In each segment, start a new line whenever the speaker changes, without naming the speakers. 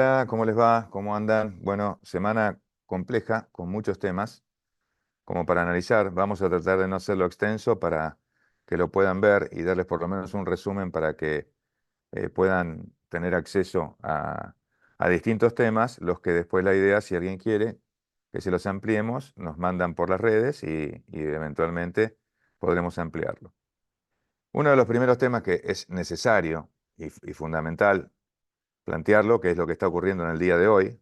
Hola, ¿cómo les va? ¿Cómo andan? Bueno, semana compleja, con muchos temas, como para analizar. Vamos a tratar de no hacerlo extenso para que lo puedan ver y darles por lo menos un resumen para que puedan tener acceso a distintos temas, los que después la idea, si alguien quiere, que se los ampliemos, nos mandan por las redes y eventualmente podremos ampliarlo. Uno de los primeros temas que es necesario y fundamental plantearlo, que es lo que está ocurriendo en el día de hoy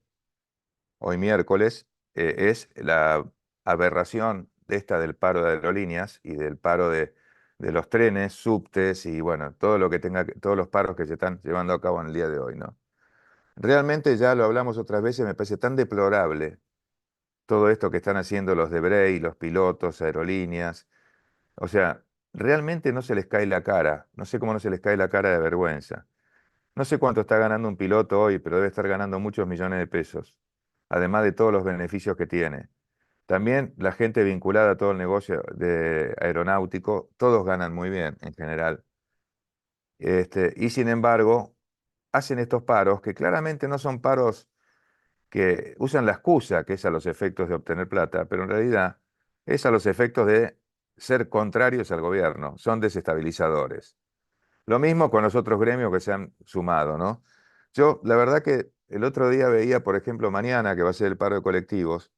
miércoles, es la aberración de esta del paro de aerolíneas y del paro de los trenes, subtes y bueno, todo lo que tenga, todos los paros que se están llevando a cabo en el día de hoy, ¿no? Realmente ya lo hablamos otras veces, me parece tan deplorable todo esto que están haciendo los de Brey, los pilotos, aerolíneas. O sea, realmente no se les cae la cara, no sé cómo no se les cae la cara de vergüenza. No sé cuánto está ganando un piloto hoy, pero debe estar ganando muchos millones de pesos, además de todos los beneficios que tiene. También la gente vinculada a todo el negocio de aeronáutico, todos ganan muy bien en general. Y sin embargo, hacen estos paros que claramente no son paros que usan la excusa, que es a los efectos de obtener plata, pero en realidad es a los efectos de ser contrarios al gobierno, son desestabilizadores. Lo mismo con los otros gremios que se han sumado, ¿no? Yo, la verdad que el otro día veía, por ejemplo, mañana, que va a ser el paro de colectivos,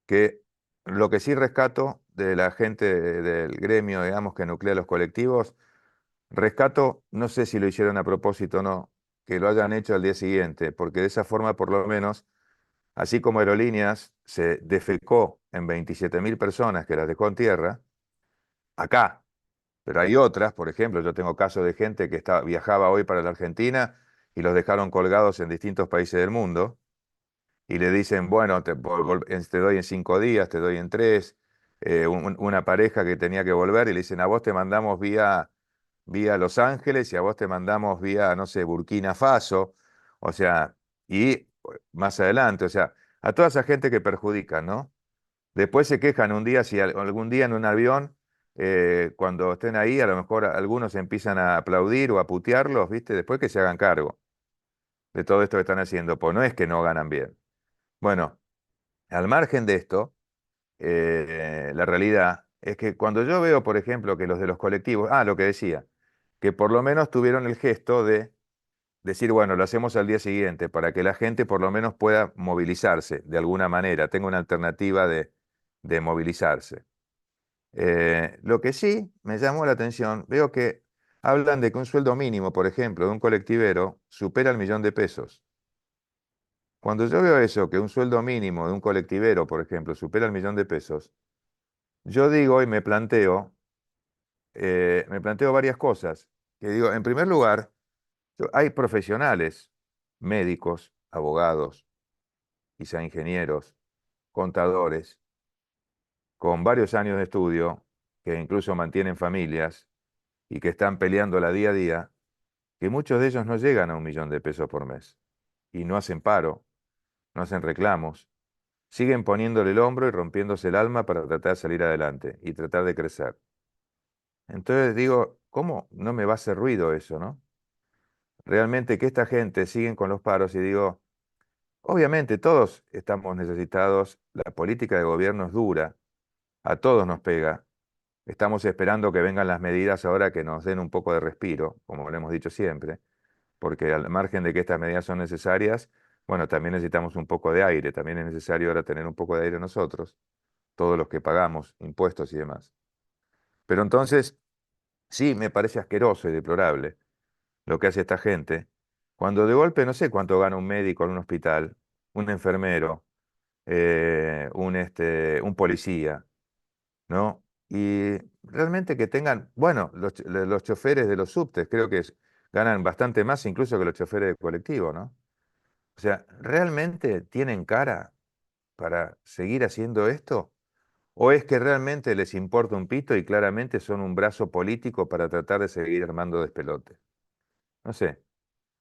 que lo que sí rescato de la gente del gremio, digamos, que nuclea los colectivos, rescato, no sé si lo hicieron a propósito o no, que lo hayan hecho al día siguiente, porque de esa forma, por lo menos, así como Aerolíneas se defecó en 27.000 personas que las dejó en tierra, acá. Pero hay otras, por ejemplo, yo tengo casos de gente que viajaba hoy para la Argentina y los dejaron colgados en distintos países del mundo y le dicen, bueno, te doy en 5 días, te doy en 3. Una pareja que tenía que volver y le dicen, a vos te mandamos vía Los Ángeles y a vos te mandamos vía, no sé, Burkina Faso. O sea, y más adelante, o sea, a toda esa gente que perjudican, ¿no? Después se quejan un día, si algún día en un avión, cuando estén ahí, a lo mejor algunos empiezan a aplaudir o a putearlos, ¿viste? Después que se hagan cargo de todo esto que están haciendo, pues no es que no ganan bien. Bueno, al margen de esto, la realidad es que cuando yo veo, por ejemplo, que los de los colectivos, lo que decía, que por lo menos tuvieron el gesto de decir, bueno, lo hacemos al día siguiente, para que la gente por lo menos pueda movilizarse de alguna manera, tenga una alternativa de movilizarse. Lo que sí me llamó la atención, veo que hablan de que un sueldo mínimo, por ejemplo, de un colectivero supera el 1.000.000 de pesos. Cuando yo veo eso, que un sueldo mínimo de un colectivero, por ejemplo, supera el 1.000.000 de pesos, yo digo y me planteo varias cosas. Que digo, en primer lugar, hay profesionales, médicos, abogados, quizá ingenieros, contadores, con varios años de estudio, que incluso mantienen familias y que están peleando la día a día, que muchos de ellos no llegan a 1.000.000 de pesos por mes y no hacen paro, no hacen reclamos, siguen poniéndole el hombro y rompiéndose el alma para tratar de salir adelante y tratar de crecer. Entonces digo, ¿cómo no me va a hacer ruido eso, no? Realmente que esta gente siguen con los paros y digo, obviamente todos estamos necesitados, la política de gobierno es dura, a todos nos pega. Estamos esperando que vengan las medidas ahora que nos den un poco de respiro, como lo hemos dicho siempre, porque al margen de que estas medidas son necesarias, bueno, también necesitamos un poco de aire, también es necesario ahora tener un poco de aire nosotros, todos los que pagamos impuestos y demás. Pero entonces, sí, me parece asqueroso y deplorable lo que hace esta gente, cuando de golpe no sé cuánto gana un médico en un hospital, un enfermero, un policía, ¿no? Y realmente que tengan, bueno, los choferes de los subtes creo que ganan bastante más incluso que los choferes de colectivo, ¿no? O sea, ¿realmente tienen cara para seguir haciendo esto? ¿O es que realmente les importa un pito y claramente son un brazo político para tratar de seguir armando despelote? No sé,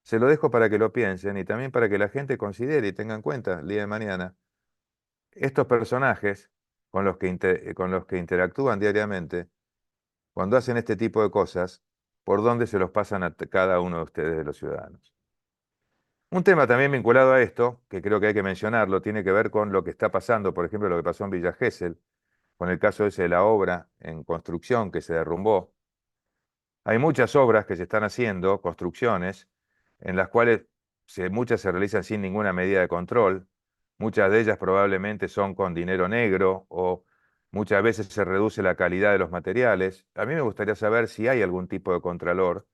se lo dejo para que lo piensen y también para que la gente considere y tenga en cuenta el día de mañana estos personajes con los que interactúan diariamente, cuando hacen este tipo de cosas, por dónde se los pasan a cada uno de ustedes, de los ciudadanos. Un tema también vinculado a esto, que creo que hay que mencionarlo, tiene que ver con lo que está pasando, por ejemplo, lo que pasó en Villa Gesell, con el caso ese de la obra en construcción que se derrumbó. Hay muchas obras que se están haciendo, construcciones, en las cuales muchas se realizan sin ninguna medida de control, muchas de ellas probablemente son con dinero negro o muchas veces se reduce la calidad de los materiales. A mí me gustaría saber si hay algún tipo de contralor,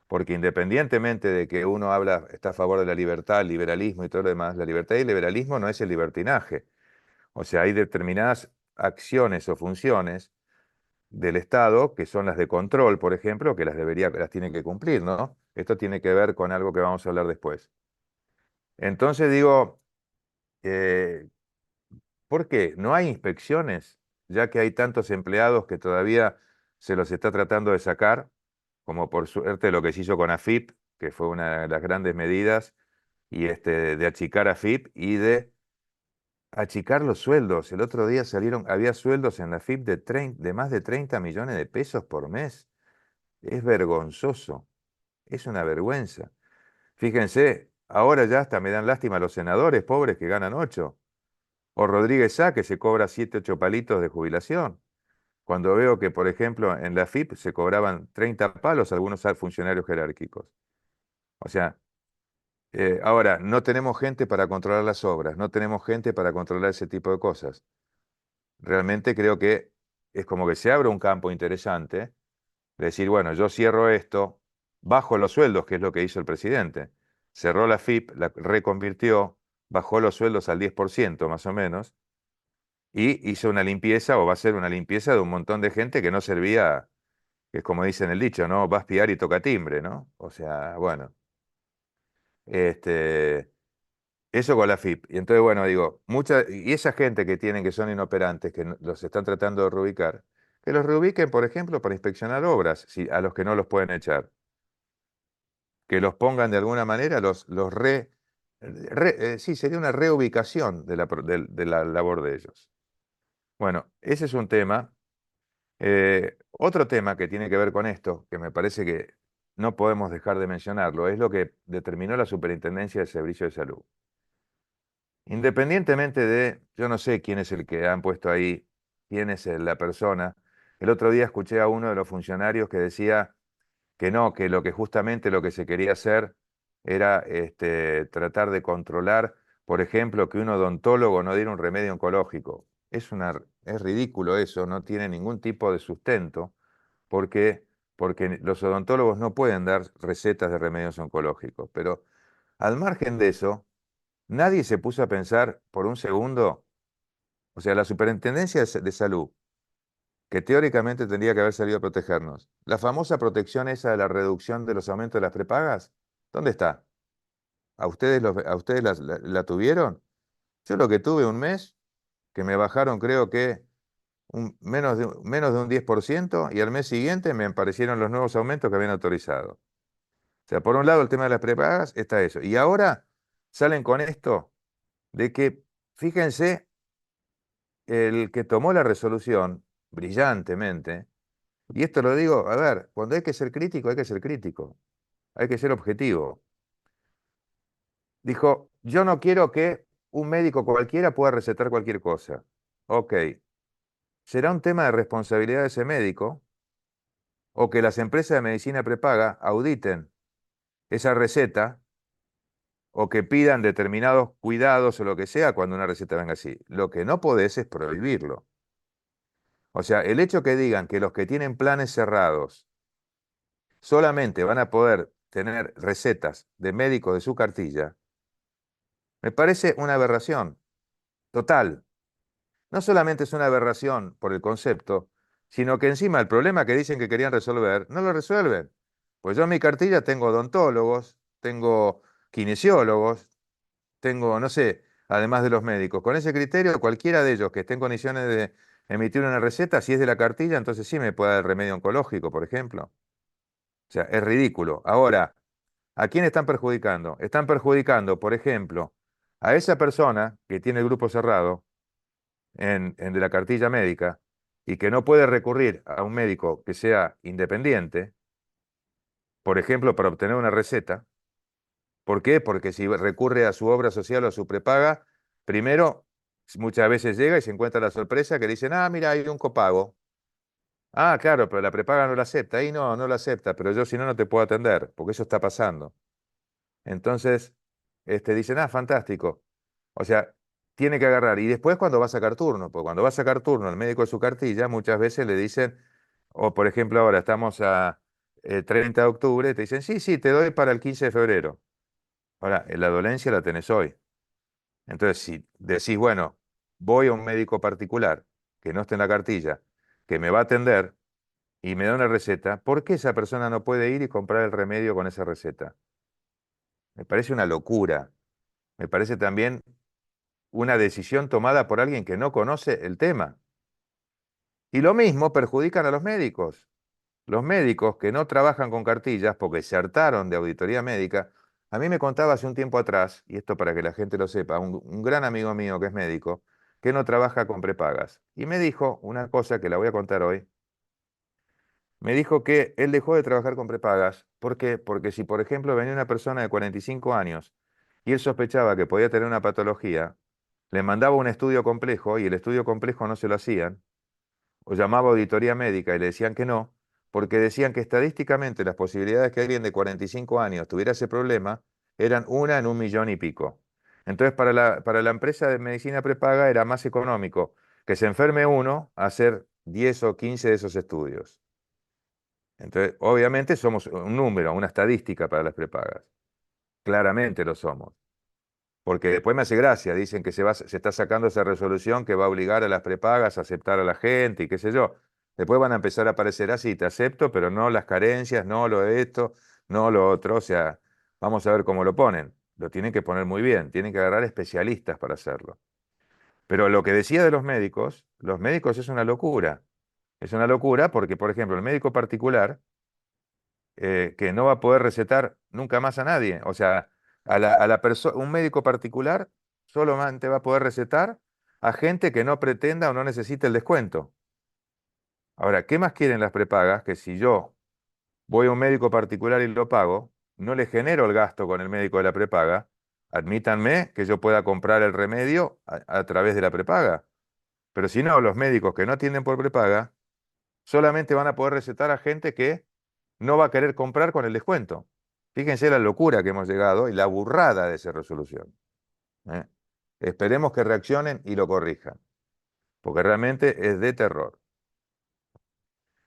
porque independientemente de que uno habla, está a favor de la libertad, el liberalismo y todo lo demás, la libertad y el liberalismo no es el libertinaje. O sea, hay determinadas acciones o funciones del Estado, que son las de control, por ejemplo, que las tiene que cumplir, ¿no? Esto tiene que ver con algo que vamos a hablar después. Entonces digo, eh, ¿por qué? ¿No hay inspecciones? Ya que hay tantos empleados que todavía se los está tratando de sacar, como por suerte lo que se hizo con AFIP, que fue una de las grandes medidas, y de achicar AFIP y de achicar los sueldos. El otro día había sueldos en la AFIP de más de 30 millones de pesos por mes. Es vergonzoso, es una vergüenza. Fíjense, ahora ya hasta me dan lástima los senadores pobres que ganan 8. O Rodríguez Sá, que se cobra 7, 8 palitos de jubilación. Cuando veo que, por ejemplo, en la FIP se cobraban 30 palos algunos funcionarios jerárquicos. O sea, ahora, no tenemos gente para controlar las obras, no tenemos gente para controlar ese tipo de cosas. Realmente creo que es como que se abre un campo interesante decir, bueno, yo cierro esto, bajo los sueldos, que es lo que hizo el presidente. Cerró la FIP, la reconvirtió, bajó los sueldos al 10% más o menos, y hizo una limpieza, o va a hacer una limpieza de un montón de gente que no servía, que es como dicen el dicho, ¿no? Va a espiar y toca timbre, ¿no? O sea, bueno, este, eso con la FIP. Y entonces, bueno, digo, y esa gente que tienen que son inoperantes, que los están tratando de reubicar, que los reubiquen, por ejemplo, para inspeccionar obras, a los que no los pueden echar. Que los pongan de alguna manera, sí, sería una reubicación de la labor de ellos. Bueno, ese es un tema. Otro tema que tiene que ver con esto, que me parece que no podemos dejar de mencionarlo, es lo que determinó la Superintendencia del Servicio de Salud. Independientemente de, yo no sé quién es el que han puesto ahí, quién es la persona. El otro día escuché a uno de los funcionarios que decía que no, que justamente lo que se quería hacer era tratar de controlar, por ejemplo, que un odontólogo no diera un remedio oncológico. Es ridículo eso, no tiene ningún tipo de sustento, porque, porque los odontólogos no pueden dar recetas de remedios oncológicos. Pero al margen de eso, nadie se puso a pensar por un segundo, o sea, la Superintendencia de Salud, que teóricamente tendría que haber salido a protegernos. La famosa protección esa de la reducción de los aumentos de las prepagas, ¿dónde está? ¿A ustedes la tuvieron? Yo lo que tuve un mes, que me bajaron creo que menos de un 10% y al mes siguiente me aparecieron los nuevos aumentos que habían autorizado. O sea, por un lado el tema de las prepagas está eso. Y ahora salen con esto de que, fíjense, el que tomó la resolución brillantemente. Y esto lo digo, a ver, cuando hay que ser crítico, hay que ser crítico, hay que ser objetivo. Dijo, yo no quiero que un médico cualquiera pueda recetar cualquier cosa. Ok, será un tema de responsabilidad de ese médico o que las empresas de medicina prepaga auditen esa receta o que pidan determinados cuidados o lo que sea cuando una receta venga así. Lo que no podés es prohibirlo. O sea, el hecho que digan que los que tienen planes cerrados solamente van a poder tener recetas de médicos de su cartilla, me parece una aberración total. No solamente es una aberración por el concepto, sino que encima el problema que dicen que querían resolver, no lo resuelven. Pues yo en mi cartilla tengo odontólogos, tengo kinesiólogos, tengo, no sé, además de los médicos. Con ese criterio, cualquiera de ellos que esté en condiciones de emitir una receta, si es de la cartilla, entonces sí me puede dar el remedio oncológico, por ejemplo. O sea, es ridículo. Ahora, ¿a quién están perjudicando? Están perjudicando, por ejemplo, a esa persona que tiene el grupo cerrado de la cartilla médica y que no puede recurrir a un médico que sea independiente, por ejemplo, para obtener una receta, ¿Por qué? Porque si recurre a su obra social o a su prepaga, primero, muchas veces llega y se encuentra la sorpresa que le dicen, ah, mira, hay un copago. Ah, claro, pero la prepaga no la acepta. Ahí no, no la acepta, pero yo si no, no te puedo atender, porque eso está pasando. Entonces, dicen, ah, fantástico. O sea, tiene que agarrar. Y después cuando va a sacar turno, porque cuando va a sacar turno el médico de su cartilla, muchas veces le dicen, o por ejemplo ahora estamos a 30 de octubre, te dicen, sí, sí, te doy para el 15 de febrero. Ahora, la dolencia la tenés hoy. Entonces, si decís, bueno, voy a un médico particular que no esté en la cartilla, que me va a atender y me da una receta, ¿por qué esa persona no puede ir y comprar el remedio con esa receta? Me parece una locura. Me parece también una decisión tomada por alguien que no conoce el tema. Y lo mismo perjudican a los médicos. Los médicos que no trabajan con cartillas porque se hartaron de auditoría médica. A mí me contaba hace un tiempo atrás, y esto para que la gente lo sepa, un gran amigo mío que es médico, que no trabaja con prepagas. Y me dijo una cosa que la voy a contar hoy. Me dijo que él dejó de trabajar con prepagas. ¿Por qué? Porque si, por ejemplo, venía una persona de 45 años y él sospechaba que podía tener una patología, le mandaba un estudio complejo y el estudio complejo no se lo hacían, o llamaba a auditoría médica y le decían que no, porque decían que estadísticamente las posibilidades que alguien de 45 años tuviera ese problema eran una en un millón y pico. Entonces, para la empresa de medicina prepaga era más económico que se enferme uno a hacer 10 o 15 de esos estudios. Entonces, obviamente somos un número, una estadística para las prepagas. Claramente lo somos. Porque después me hace gracia, dicen que se está sacando esa resolución que va a obligar a las prepagas a aceptar a la gente y qué sé yo. Después van a empezar a aparecer así, te acepto, pero no las carencias, no lo de esto, no lo otro. O sea, vamos a ver cómo lo ponen. Lo tienen que poner muy bien, tienen que agarrar especialistas para hacerlo. Pero lo que decía de los médicos es una locura. Es una locura porque, por ejemplo, el médico particular que no va a poder recetar nunca más a nadie. O sea, un médico particular solamente va a poder recetar a gente que no pretenda o no necesite el descuento. Ahora, ¿qué más quieren las prepagas? Que si yo voy a un médico particular y lo pago, no le genero el gasto con el médico de la prepaga. Admítanme que yo pueda comprar el remedio a través de la prepaga. Pero si no, los médicos que no atienden por prepaga solamente van a poder recetar a gente que no va a querer comprar con el descuento. Fíjense la locura que hemos llegado y la burrada de esa resolución. ¿Eh? Esperemos que reaccionen y lo corrijan, porque realmente es de terror.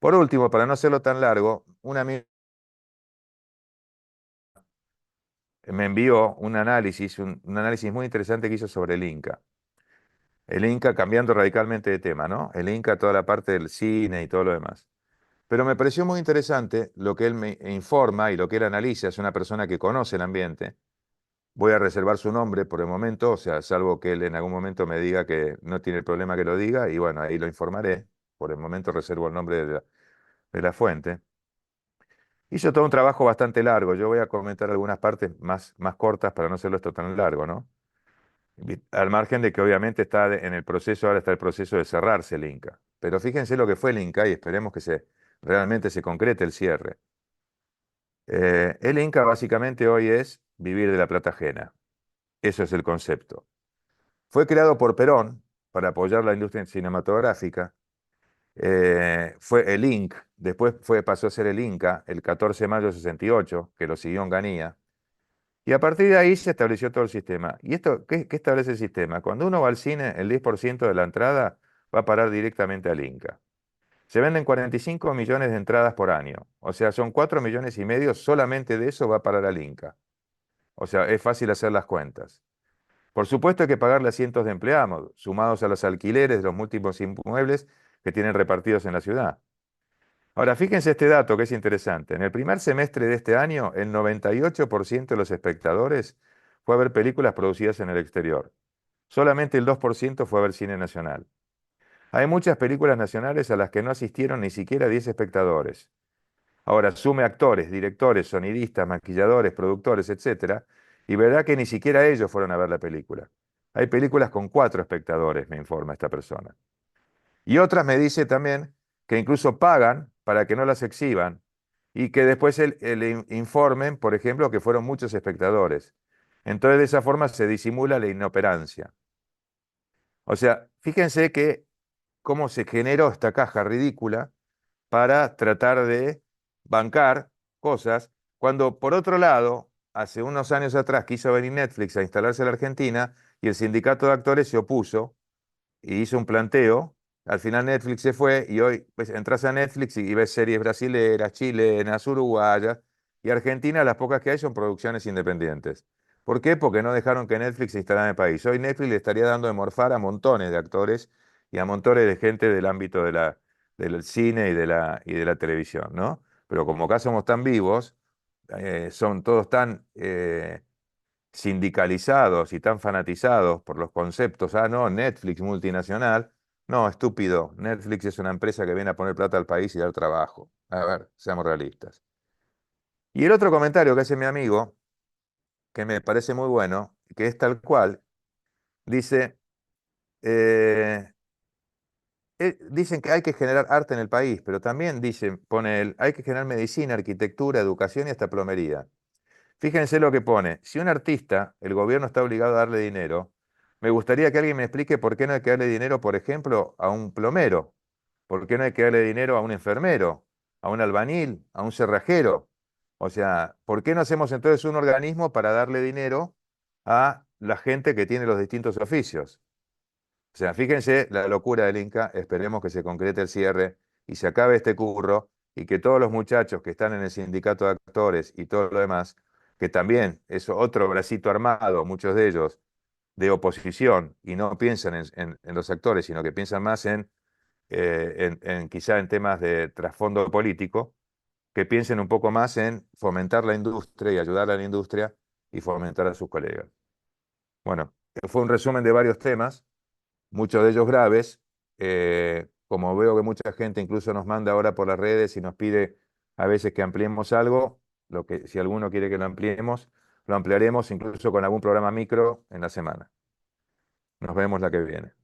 Por último, para no hacerlo tan largo, un amigo me envió un análisis muy interesante que hizo sobre el Inca. El Inca cambiando radicalmente de tema, ¿no? El Inca, toda la parte del cine y todo lo demás. Pero me pareció muy interesante lo que él me informa y lo que él analiza, es una persona que conoce el ambiente. Voy a reservar su nombre por el momento, o sea, salvo que él en algún momento me diga que no tiene problema que lo diga, y bueno, ahí lo informaré. Por el momento reservo el nombre de la fuente. Hizo todo un trabajo bastante largo. Yo voy a comentar algunas partes más cortas para no hacerlo esto tan largo, ¿no? Al margen de que obviamente en el proceso, ahora está el proceso de cerrarse el Inca. Pero fíjense lo que fue el Inca y esperemos que realmente se concrete el cierre. El Inca básicamente hoy es vivir de la plata ajena. Eso es el concepto. Fue creado por Perón para apoyar la industria cinematográfica. Fue el INC, después pasó a ser el Inca el 14 de mayo de 68, que lo siguió en Ganía. Y a partir de ahí se estableció todo el sistema. ¿Y esto qué establece el sistema? Cuando uno va al cine, el 10% de la entrada va a parar directamente al Inca. Se venden 45 millones de entradas por año. O sea, son 4 millones y medio, solamente de eso va a parar al Inca. O sea, es fácil hacer las cuentas. Por supuesto hay que pagarle a cientos de empleados, sumados a los alquileres de los múltiples inmuebles que tienen repartidos en la ciudad. Ahora, fíjense este dato que es interesante. En el primer semestre de este año, el 98% de los espectadores fue a ver películas producidas en el exterior. Solamente el 2% fue a ver cine nacional. Hay muchas películas nacionales a las que no asistieron ni siquiera 10 espectadores. Ahora, sume actores, directores, sonidistas, maquilladores, productores, etcétera, y verá que ni siquiera ellos fueron a ver la película. Hay películas con 4 espectadores, me informa esta persona. Y otras me dice también que incluso pagan para que no las exhiban. y que después informen, por ejemplo, que fueron muchos espectadores. Entonces, de esa forma se disimula la inoperancia. O sea, fíjense que cómo se generó esta caja ridícula para tratar de bancar cosas, cuando por otro lado, hace unos años atrás quiso venir Netflix a instalarse en la Argentina y el sindicato de actores se opuso y hizo un planteo. Al final Netflix se fue y hoy pues, entras a Netflix y ves series brasileras, chilenas, uruguayas y Argentina, las pocas que hay son producciones independientes. ¿Por qué? Porque no dejaron que Netflix se instalara en el país. Hoy Netflix le estaría dando de morfar a montones de actores y a montones de gente del ámbito del cine y de la televisión, ¿no? Pero como acá somos tan vivos, son todos tan sindicalizados y tan fanatizados por los conceptos, no, Netflix multinacional, no, estúpido, Netflix es una empresa que viene a poner plata al país y dar trabajo. A ver, seamos realistas. Y el otro comentario que hace mi amigo, que me parece muy bueno, que es tal cual, dice, eh, dicen que hay que generar arte en el país, pero también dicen, pone él, hay que generar medicina, arquitectura, educación y hasta plomería. Fíjense lo que pone. Si un artista, el gobierno está obligado a darle dinero, me gustaría que alguien me explique por qué no hay que darle dinero, por ejemplo, a un plomero, por qué no hay que darle dinero a un enfermero, a un albañil, a un cerrajero. O sea, ¿por qué no hacemos entonces un organismo para darle dinero a la gente que tiene los distintos oficios? O sea, fíjense la locura del Inca, esperemos que se concrete el cierre y se acabe este curro y que todos los muchachos que están en el sindicato de actores y todo lo demás, que también es otro bracito armado, muchos de ellos de oposición y no piensan en los actores, sino que piensan más quizá en temas de trasfondo político, que piensen un poco más en fomentar la industria y ayudar a la industria y fomentar a sus colegas. Bueno, fue un resumen de varios temas, muchos de ellos graves. Como veo que mucha gente incluso nos manda ahora por las redes y nos pide a veces que ampliemos algo, si alguno quiere que lo ampliaremos incluso con algún programa micro en la semana. Nos vemos la que viene.